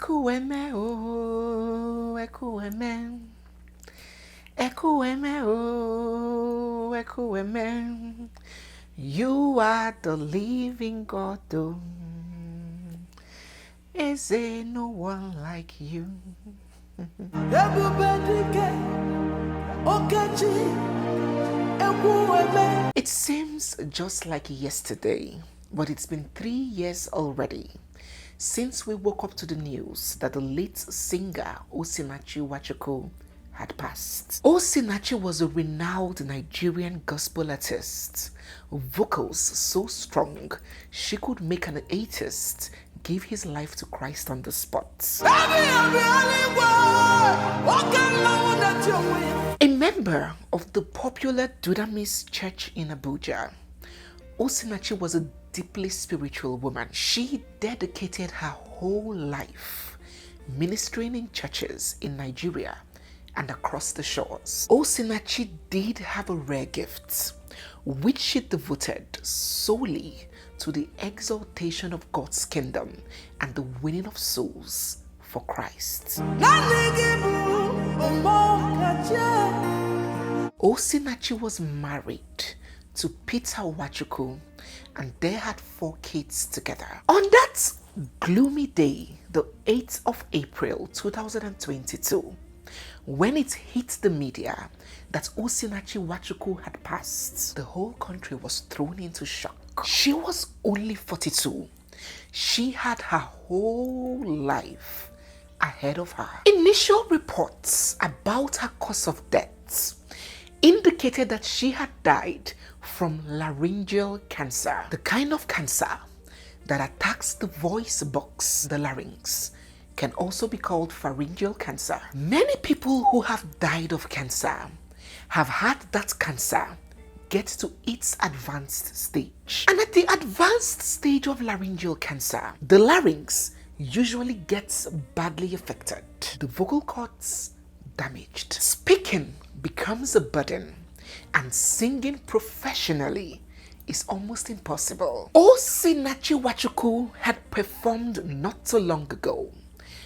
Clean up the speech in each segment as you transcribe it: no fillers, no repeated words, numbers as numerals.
Ekuweme o, ekuweme. Ekuweme o, ekuweme. You are the living God, oh. Is there no one like you? It seems just like yesterday, but it's been 3 years already since we woke up to the news that the late singer Osinachi had passed. Osinachi was a renowned Nigerian gospel artist, vocals so strong she could make an atheist give his life to Christ on the spot. A member of the popular Dunamis church in Abuja, Osinachi was a deeply spiritual woman. She dedicated her whole life ministering in churches in Nigeria and across the shores. Osinachi did have a rare gift, which she devoted solely to the exaltation of God's kingdom and the winning of souls for Christ. Osinachi was married to Peter Nwachukwu and they had 4 kids together. On that gloomy day, the 8th of April 2022, when it hit the media that Osinachi Nwachukwu had passed, the whole country was thrown into shock. She was only 42. She had her whole life ahead of her. Initial reports about her cause of death indicated that she had died from laryngeal cancer, the kind of cancer that attacks the voice box, the larynx. Can also be called pharyngeal cancer. Many people who have died of cancer have had that cancer get to its advanced stage. And at the advanced stage of laryngeal cancer, the larynx usually gets badly affected. The vocal cords damaged. Speaking becomes a burden and singing professionally is almost impossible. Osinachi Nwachukwu had performed not so long ago,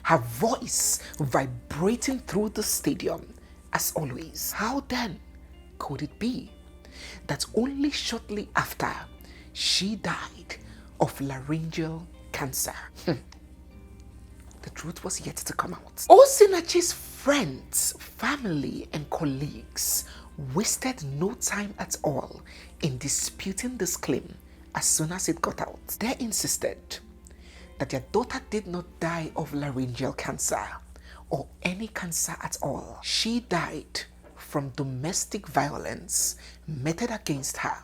her voice vibrating through the stadium as always. How then could it be that only shortly after she died of laryngeal cancer? The truth was yet to come out. Osinachi's friends, family, and colleagues wasted no time at all in disputing this claim as soon as it got out. They insisted that their daughter did not die of laryngeal cancer or any cancer at all. She died from domestic violence meted against her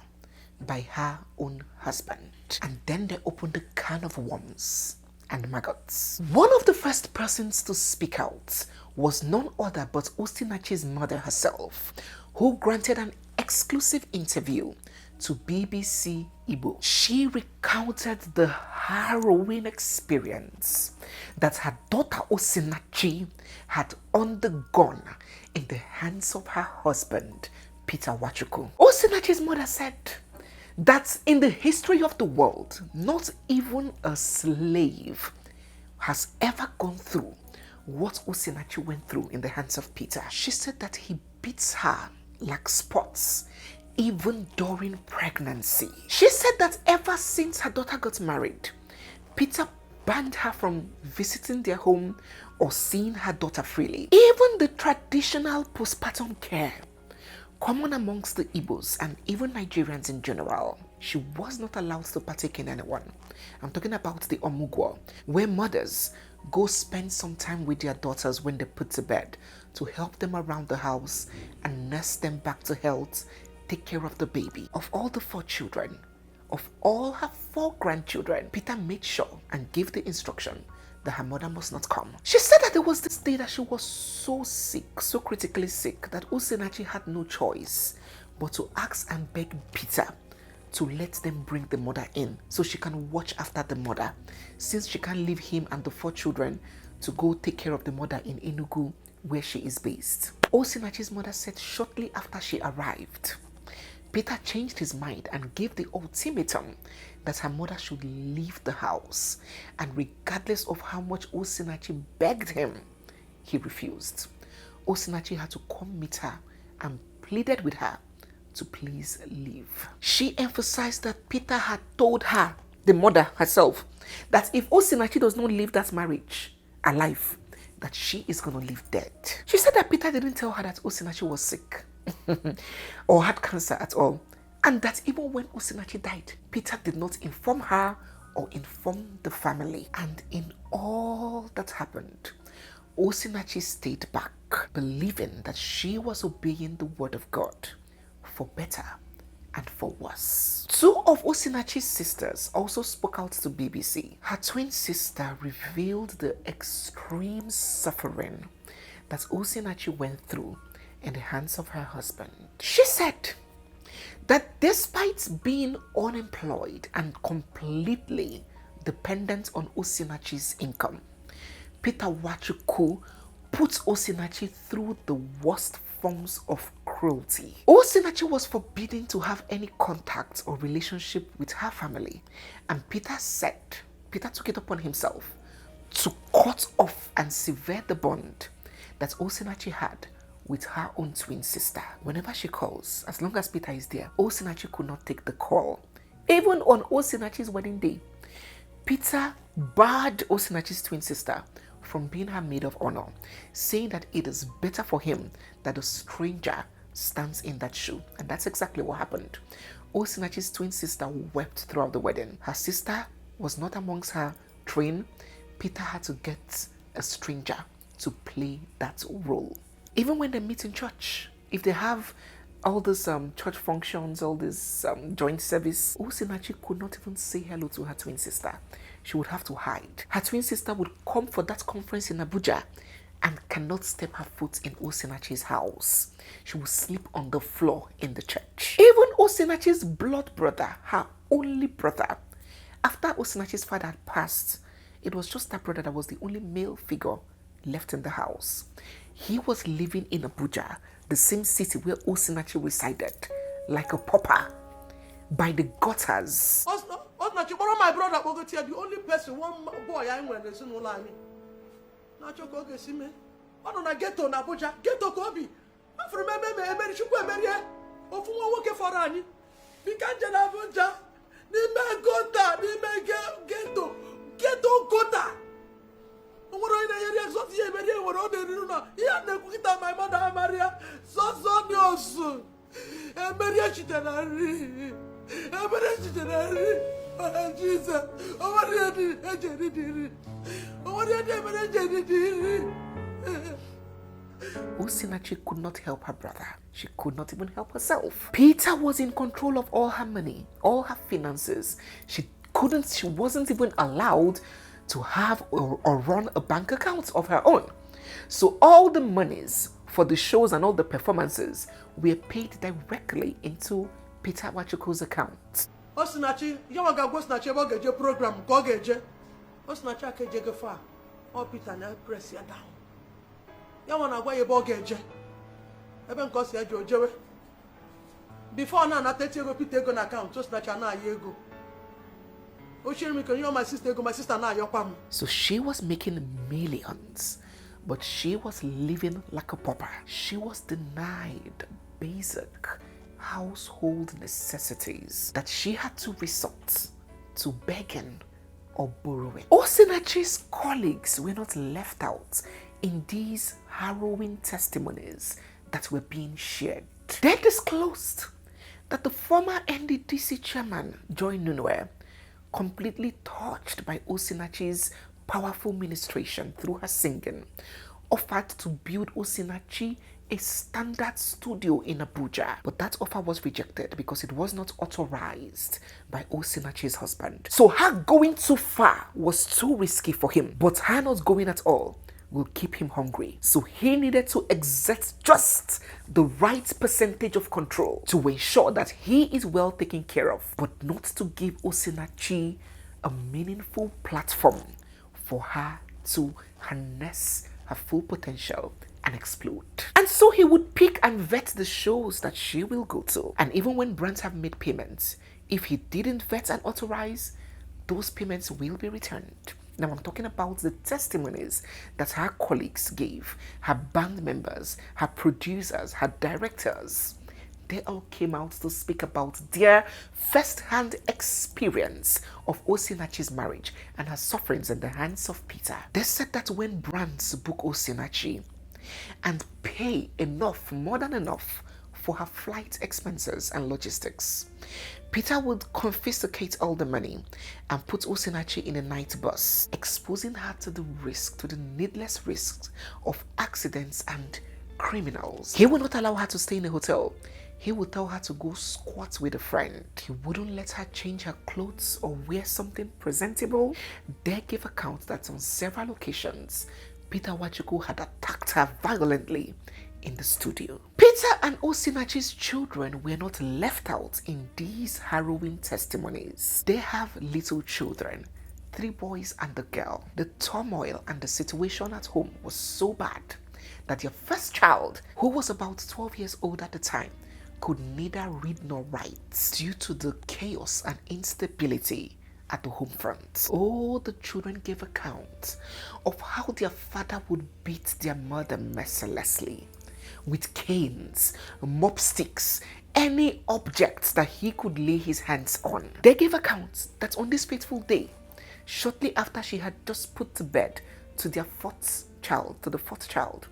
by her own husband. And then they opened a can of worms and maggots. One of the first persons to speak out was none other but Osinachi's mother herself, who granted an exclusive interview to BBC Igbo. She recounted the harrowing experience that her daughter Osinachi had undergone in the hands of her husband, Peter Nwachukwu. Osinachi's mother said that in the history of the world, not even a slave has ever gone through what Osinachi went through in the hands of Peter. She said that he beats her like spots even during pregnancy. She said that ever since her daughter got married, Peter banned her from visiting their home or seeing her daughter freely. Even the traditional postpartum care common amongst the Igbos and even Nigerians in general, she was not allowed to partake in anyone. I'm talking about the omugwo, where mothers go spend some time with their daughters when they put to bed to help them around the house and nurse them back to health, take care of the baby. Of all the 4 children, of all her 4 grandchildren, Peter made sure and gave the instruction that her mother must not come. She said that there was this day that she was so sick, so critically sick, that Osinachi had no choice but to ask and beg Peter to let them bring the mother in so she can watch after the mother, since she can't leave him and the 4 children to go take care of the mother in Enugu, where she is based. Osinachi's mother said shortly after she arrived, Peter changed his mind and gave the ultimatum that her mother should leave the house, and regardless of how much Osinachi begged him, he refused. Osinachi had to come meet her and pleaded with her to please leave. She emphasized that Peter had told her, the mother herself, that if Osinachi does not leave that marriage alive, that she is going to leave dead. She said that Peter didn't tell her that Osinachi was sick or had cancer at all, and that even when Osinachi died, Peter did not inform her or inform the family. And in all that happened, Osinachi stayed back, believing that she was obeying the word of God for better and for worse. Two of Osinachi's sisters also spoke out to BBC. Her twin sister revealed the extreme suffering that Osinachi went through in the hands of her husband. She said that despite being unemployed and completely dependent on Osinachi's income, Peter Nwachukwu put Osinachi through the worst forms of cruelty. Osinachi was forbidden to have any contact or relationship with her family, and Peter took it upon himself to cut off and sever the bond that Osinachi had with her own twin sister. Whenever she calls, as long as Peter is there, Osinachi could not take the call. Even on Osinachi's wedding day, Peter barred Osinachi's twin sister from being her maid of honor, saying that it is better for him that a stranger stands in that shoe. And that's exactly what happened. Osinachi's twin sister wept throughout the wedding. Her sister was not amongst her train. Peter had to get a stranger to play that role. Even when they meet in church, if they have all these church functions, all this joint service, Osinachi could not even say hello to her twin sister. She would have to hide. Her twin sister would come for that conference in Abuja and cannot step her foot in Osinachi's house. She would sleep on the floor in the church. Even Osinachi's blood brother, her only brother, after Osinachi's father had passed, it was just that brother that was the only male figure left in the house. He was living in Abuja, the same city where Osinachi resided, like a pauper, by the gutters. Osinachi, my brother, the only person, one boy I went to know. Nacho go see me. I don't get to Abuja, get to Kobe. I remember me, Chukwu Emerie. Of who work for Rani. We can't get Abuja. Nime gota, nime ghetto gota. My mother Maria, so news. Maria Chitanari. Jesus. Osinachi could not help her brother. She could not even help herself. Peter was in control of all her money, all her finances. She wasn't even allowed to have or run a bank account of her own. So all the monies for the shows and all the performances were paid directly into Peter Nwachukwu's account. Osinachi, you want to go Osinachi about the program, go get Osinachi akeje go far. Or Peter na press you down. You want to go about get even cause you jojo. Before now, na 30 go Peter go na account, Osinachi na yego. So she was making millions, but she was living like a pauper. She was denied basic household necessities that she had to resort to begging or borrowing. Osinachi's colleagues were not left out in these harrowing testimonies that were being shared. They disclosed that the former NDDC chairman, Joy Nunwe, completely touched by Osinachi's powerful ministration through her singing, offered to build Osinachi a standard studio in Abuja. But that offer was rejected because it was not authorized by Osinachi's husband. So her going too far was too risky for him, but her not going at all will keep him hungry. So he needed to exert just the right percentage of control to ensure that he is well taken care of, but not to give Osinachi a meaningful platform for her to harness her full potential and explode. And so he would pick and vet the shows that she will go to. And even when brands have made payments, If he didn't vet and authorize, those payments will be returned. Now I'm talking about the testimonies that her colleagues gave, her band members, her producers, her directors. They all came out to speak about their first-hand experience of Osinachi's marriage and her sufferings in the hands of Peter. They said that when brands book Osinachi and pay enough, more than enough, for her flight expenses and logistics, Peter would confiscate all the money and put Osinachi in a night bus, exposing her to the needless risks of accidents and criminals. He would not allow her to stay in a hotel. He would tell her to go squat with a friend. He wouldn't let her change her clothes or wear something presentable. They gave account that on several occasions, Peter Nwachukwu had attacked her violently in the studio. Peter and Osinachi's children were not left out in these harrowing testimonies. They have little children, 3 boys and a girl. The turmoil and the situation at home was so bad that their first child, who was about 12 years old at the time, could neither read nor write due to the chaos and instability at the home front. All the children gave account of how their father would beat their mother mercilessly with canes, mop sticks, any objects that he could lay his hands on. They gave account that on this fateful day, shortly after she had just put to bed to the fourth child,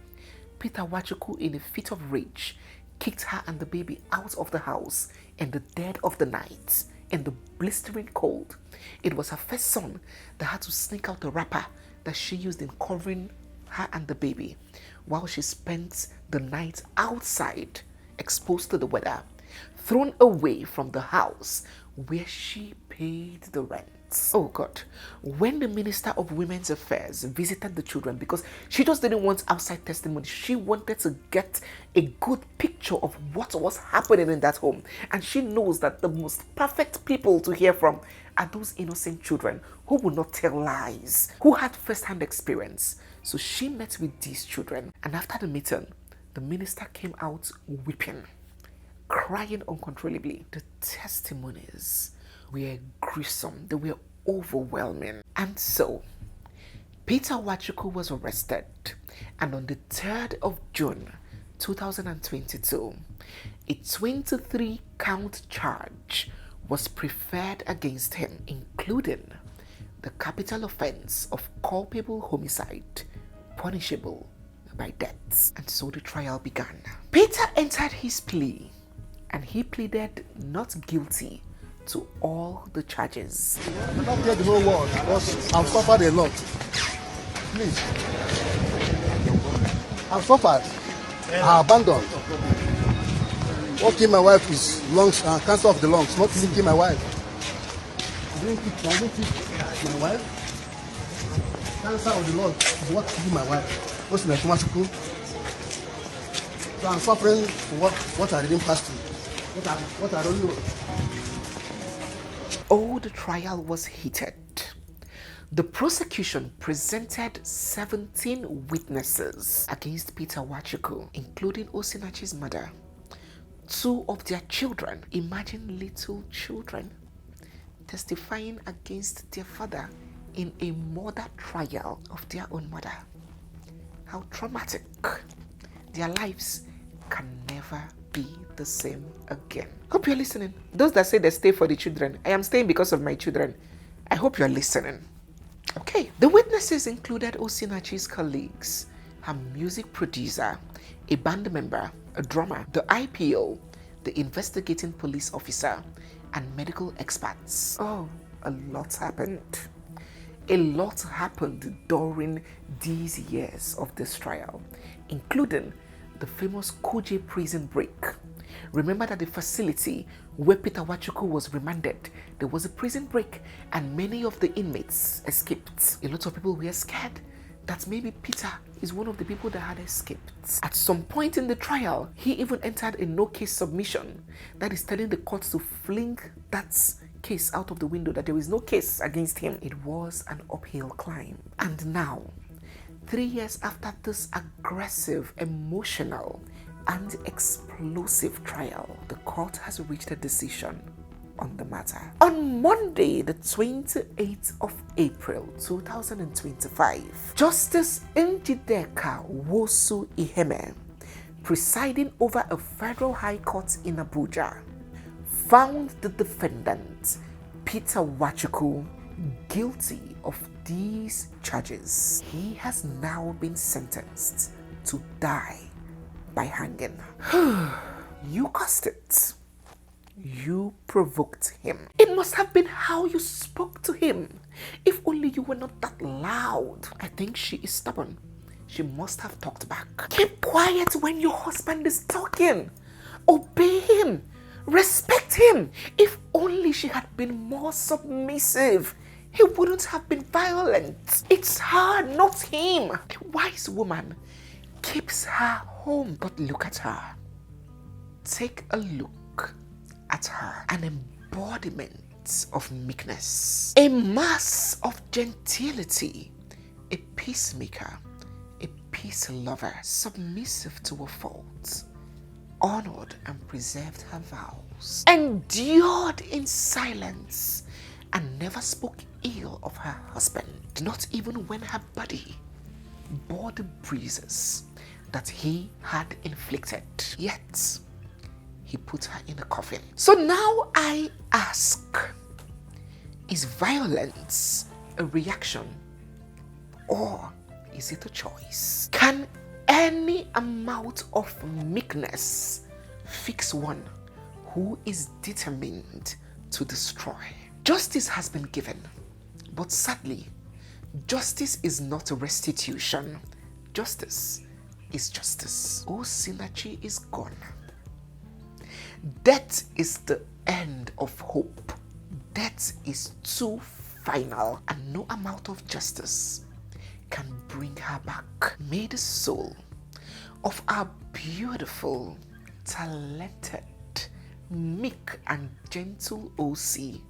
Peter Nwachukwu, in a fit of rage, kicked her and the baby out of the house in the dead of the night, in the blistering cold. It was her first son that had to sneak out the wrapper that she used in covering her and the baby while she spent the night outside, exposed to the weather, thrown away from the house where she paid the rent. Oh God. When the Minister of Women's Affairs visited the children, because she just didn't want outside testimony, she wanted to get a good picture of what was happening in that home. And she knows that the most perfect people to hear from are those innocent children who will not tell lies, who had first-hand experience. So she met with these children, and after the meeting, the minister came out weeping, crying uncontrollably. The testimonies were gruesome. They were overwhelming. And so, Peter Nwachukwu was arrested, and on the 3rd of June, 2022, a 23-count charge was preferred against him, including the capital offense of culpable homicide, punishable by death. And so the trial began. Peter entered his plea, and he pleaded not guilty to all the charges. I don't get the whole world because I've suffered a lot. Please. I've suffered. I abandoned. What killed my wife is lungs, cancer of the lungs, not even kill my wife. I didn't kill my wife. Cancer of the lungs is what killed my wife. Osinachi. So I'm suffering for what I didn't pass through. What I don't know. Oh, the trial was heated. The prosecution presented 17 witnesses against Peter Nwachukwu, including Osinachi's mother, 2 of their children. Imagine little children testifying against their father in a murder trial of their own mother. How traumatic. Their lives can never be the same again. Hope you're listening. Those that say they stay for the children, I am staying because of my children. I hope you're listening. Okay. The witnesses included Osinachi's colleagues, her music producer, a band member, a drummer, the IPO, the investigating police officer, and medical experts. Oh, a lot happened. A lot happened during these years of this trial, including the famous Kuje prison break. Remember that the facility where Peter Nwachukwu was remanded, there was a prison break and many of the inmates escaped. A lot of people were scared that maybe Peter is one of the people that had escaped. At some point in the trial, he even entered a no-case submission, that is telling the court to fling that case out of the window, that there is no case against him. It was an uphill climb. And now, 3 years after this aggressive, emotional, and explosive trial, the court has reached a decision on the matter. On Monday, the 28th of April 2025, Justice Njideka Wosu Iheme, presiding over a federal high court in Abuja, found the defendant, Peter Nwachukwu, guilty of these charges. He has now been sentenced to die by hanging. You caused it. You provoked him. It must have been how you spoke to him. If only you were not that loud. I think she is stubborn. She must have talked back. Keep quiet when your husband is talking. Obey him. Respect him. If only she had been more submissive, he wouldn't have been violent. It's her, not him. A wise woman keeps her home. But look at her. Take a look at her. An embodiment of meekness. A mass of gentility. A peacemaker. A peace lover. Submissive to a fault. Honored and preserved her vows. Endured in silence. And never spoke ill of her husband. Not even when her body bore the bruises that he had inflicted. Yet, he put her in a coffin. So now I ask, is violence a reaction or is it a choice? Can any amount of meekness fix one who is determined to destroy? Justice has been given, but sadly, justice is not a restitution. Justice is justice. Osinachi is gone. Death is the end of hope. Death is too final, and no amount of justice can bring her back. May the soul of our beautiful, talented, meek and gentle OC,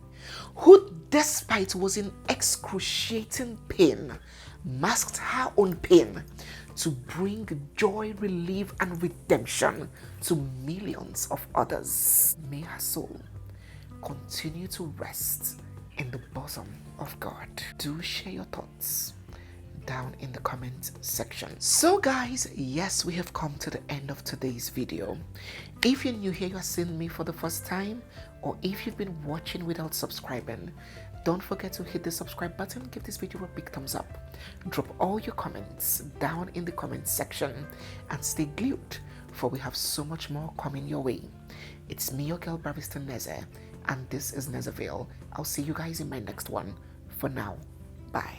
who despite was in excruciating pain, masked her own pain to bring joy, relief and redemption to millions of others. May her soul continue to rest in the bosom of God. Do share your thoughts down in the comment section. So guys, yes, we have come to the end of today's video. If you're new here, you are seeing me for the first time, or if you've been watching without subscribing, don't forget to hit the subscribe button, give this video a big thumbs up, drop all your comments down in the comment section, and stay glued, for we have so much more coming your way. It's me, your girl Barrister Neze, and this is Nezeville. I'll see you guys in my next one. For now, bye.